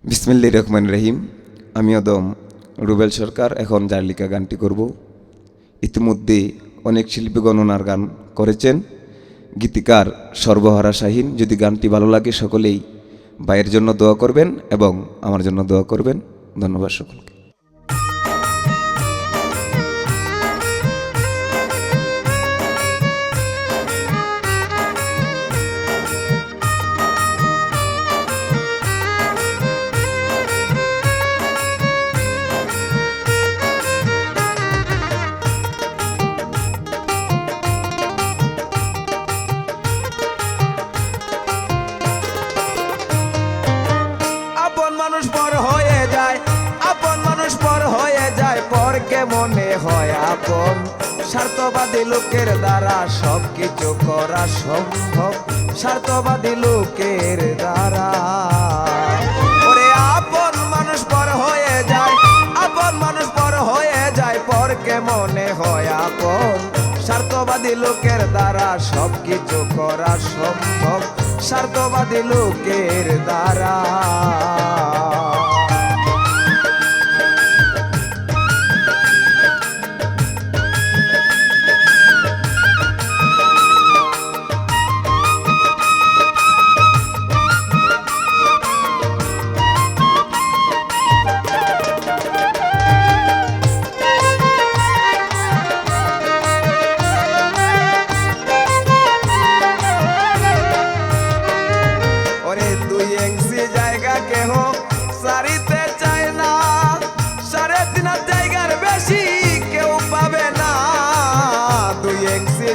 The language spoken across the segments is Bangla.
বিসমিল্লাহির রহমানির রহিম। আমি অদম রুবেল সরকার এখন জারলিকা গানটি করব। ইতিমধ্যে অনেক শিল্পীগণ ওনার গান করেছেন। গীতিকার সর্বহারা শাহীন। যদি গানটি ভালো লাগে সকলেই ভাইয়ের জন্য দোয়া করবেন এবং আমার জন্য দোয়া করবেন। ধন্যবাদ সকলকে। মনে হয় আপন, স্বার্থবাদী লোকের দ্বারা সবকিছু করা সম্ভব। স্বার্থবাদী লোকের দ্বারা ওরে আপন মানুষ পর হয়ে যায়, আপন মানুষ পর হয়ে যায়, পরকে মনে হয় আপন। স্বার্থবাদী লোকের দ্বারা সবকিছু করা সম্ভব। স্বার্থবাদী লোকের দ্বারা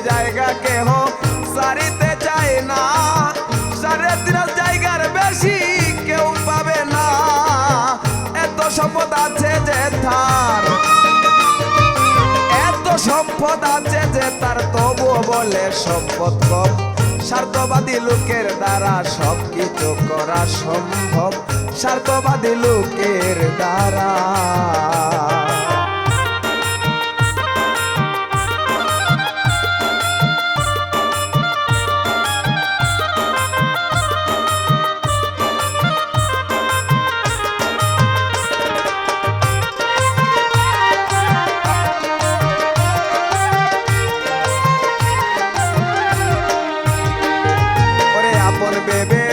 জায়গা কেহ সারিতে চায় না, 3.5 জায়গার বেশি কেউ পাবে না। এত সম্পদ আছে যে তার, এত সম্পদ আছে যে তার, তবু বলে সম্পদ কম। স্বার্থবাদী লোকের দ্বারা সবকিছু করা সম্ভব। স্বার্থবাদী লোকের দ্বারা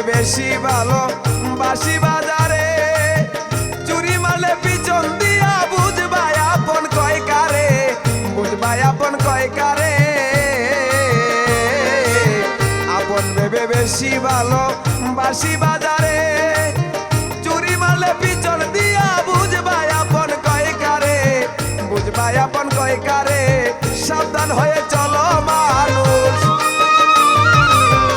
বেশি ভালো বাসি বাজারে, চুরি মালে পিছন দিয়া বুঝবাই আপন কয় কারে, বুঝবাই আপন কয় কারে। আপন ভেবে বেশি ভালো বাসি বাজারে, চুরি মালে পিছন দিয়া বুঝবাই আপন কয় কারে, বুঝবাই আপন কয় কারে। সাবধান হয়ে চলো মানুষ,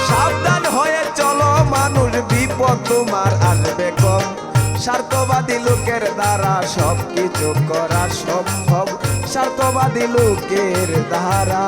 সাবধান হয়ে চলো মানুষ, বিপদ তোমার আসবে কম। স্বার্থবাদী লোকের দ্বারা সবকিছু করা সম্ভব। স্বার্থবাদী লোকের দ্বারা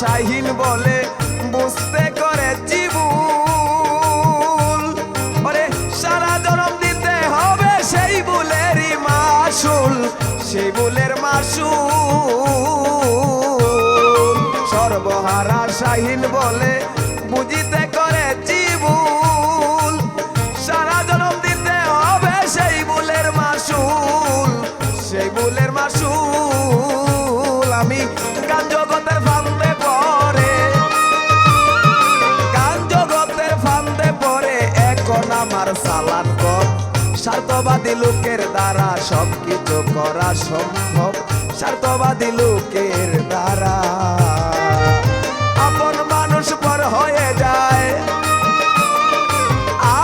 শাহীন বলে বুঝতে করেছি ভুল, ওরে সারা জনম দিতে হবে সেই ভুলেরই মাসুল, সেই ভুলের মাসুল। সর্বহারা শাহীন বলে বুঝিতে করেছি ভুল, সারা জনম দিতে হবে সেই ভুলের মাসুল, সেই ভুলের মাসুল। আমি গান জগতের ফান্দে পড়ে, গান জগতের ফান্দে পড়ে, এখন আমার চালান কম। স্বার্থবাদী লোকের দ্বারা সবকিছু করা সম্ভব। স্বার্থবাদী লোকের দ্বারা আপন মানুষ পর হয়ে যায়,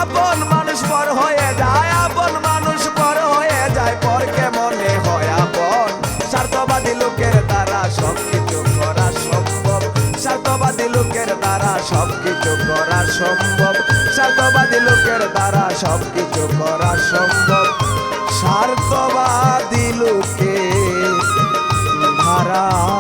আপন মানুষ পর হয়ে যায়, আপন মানুষ পর হয়ে যায়, পরকে মনে হয় আপন। স্বার্থবাদী লোকের দ্বারা সবকিছু করা সম্ভব। স্বার্থবাদী লোকের দ্বারা সবকিছু করা সম্ভব। স্বার্থবাদী লোকের দ্বারা সবকিছু করা সম্ভব। কার।